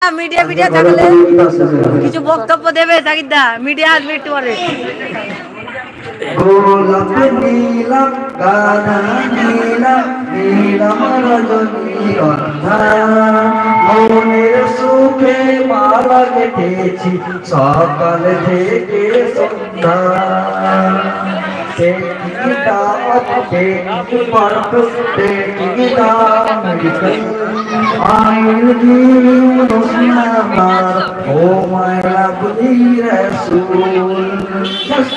Media media থাকলে কিছু বক্তব্য দেবে জাকিরদা। মিডিয়া আসবে একটু পরে। গোলাপ নীলম গাধা নীলম নীলম রজনীগন্ধা মনের সুখে মালা গেঁথেছি সকাল থেকে সন্ধ্যা taking it out, taking it part, taking it out, I will give you no number, oh my lovely Rasool. Just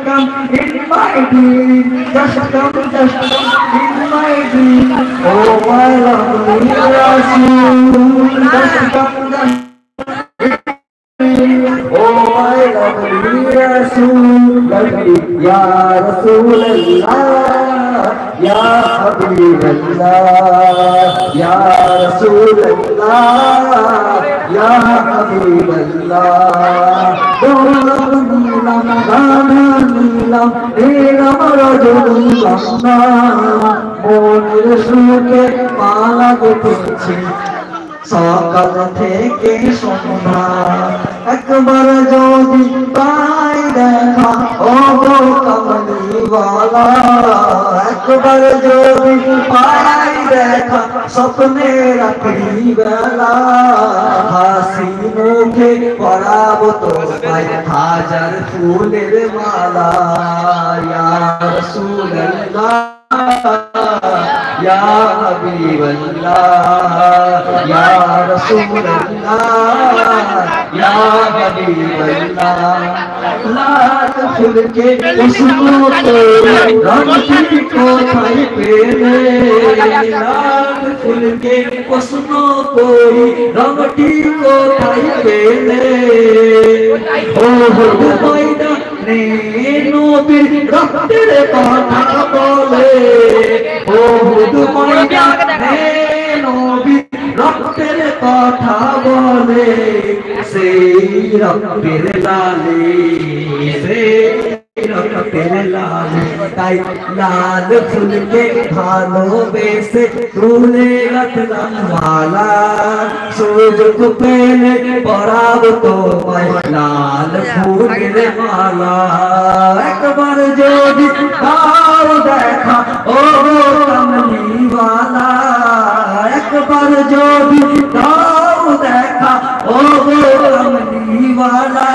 come in my dream, just come in my dream, oh my lovely Rasool. Just come oh my lovely Rasool, ya Rasulallah, ya Habiballah, ya Rasulallah, ya Habiballah. Golam neelam, gana neelam, neelam rajulullah, moner sukhe mala gেথেছি সকাল থেকে সন্ধ্যা একবার যদি পাই দেখা ও গো কমলিওয়ালা একবার যদি পাই দেখা স্বপ্নে রাত্রি বেলা হাসি মুখে পরাবো তোমায় হাজার ফুলের মালা ইয়া রাসূলুল্লাহ या हबीबल्लाह या रसूलल्लाह या हबीबल्लाह लाल फूल के खुशबू को रंग को थाई पेले लाल फूल के खुशबू को रंगटी को थाई पेले ओ मैना ने नबीर रक्तेर কথা বলে ও দুমাইয়া নে নবীর রক্তের কথা বলে সেই রক্তের লালে সেই রক্তের লালে তাই লাল ফুলকে ভালোবেসে তুলে রাখলাম মালা সুযোগ পেলে পরাবো তোমায় লাল ফুলের মালা একবার যদি দাও দেখা ও কমলিওয়ালা একবার যদি দাও দেখা ও কমলিওয়ালা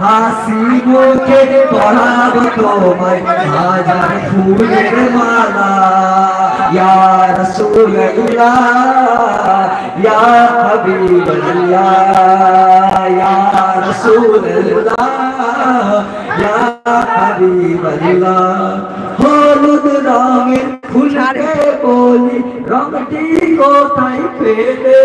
হাসি মুখে পরাবো তোমায় হাজার ফুলের মালা ইয়া রাসূলুল্লাহ ইয়া হাবিবাল্লাহ ইয়া রাসূলুল্লাহ ইয়া হাবিবাল্লাহ হলুদ রঙের ফুলকে বলি রংটি কোথায় পেলে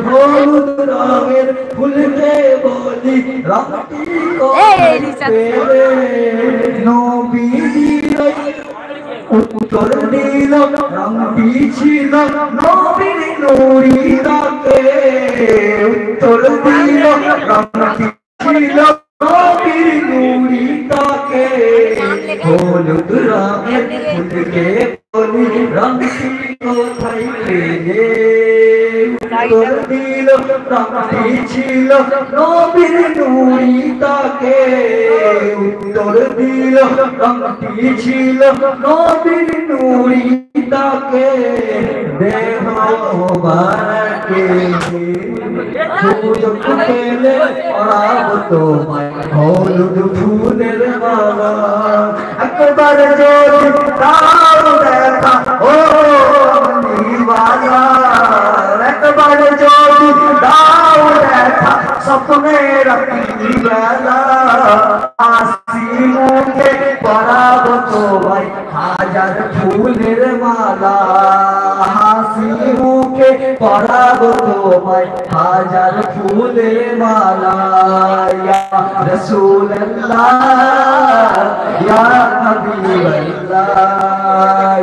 হলুদ রঙের ফুলকে বলি রংটি কোথায় পেলে নবীজির উত্তর দিল রংটি ছিল নবীর নুরি রাতে উত্তর দিল রংটি ছিল নবীর নুরি তাকে হলুদ রঙের ফুলকে বলি রংটি কোথায় পেলে উত্তর দিল রংটি ছিল নবীর নুরি তাকে উত্তর দিল রংটি ছিল নবীর নুরি তাকে দেহ মোবারকে সুযোগ পেলে পরাবো তোমায় হলুদ ফুলের মালা একবার যদি দাও দেখা ও কমলিওয়ালা একবার যদি দাও দেখা স্বপ্নে রাত্রি বেলা হাসি মুখে পরাবো তোমায় হাজার ফুলের মালা হাসি মুখে পরাবো তোমায় হাজার ফুলের মালা ইয়া রাসূলুল্লাহ ইয়া হাবিবাল্লাহ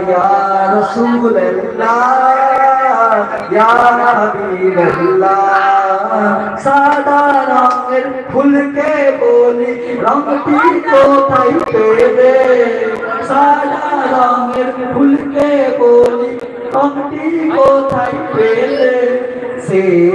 ইয়া রাসূলুল্লাহ ইয়া হাবিবাল্লাহ সাদা রঙের ফুলকে বলি রংটি কোথায় পেলে সাদা রঙের ফুলকে বলি রংটি কোথায় পেলে से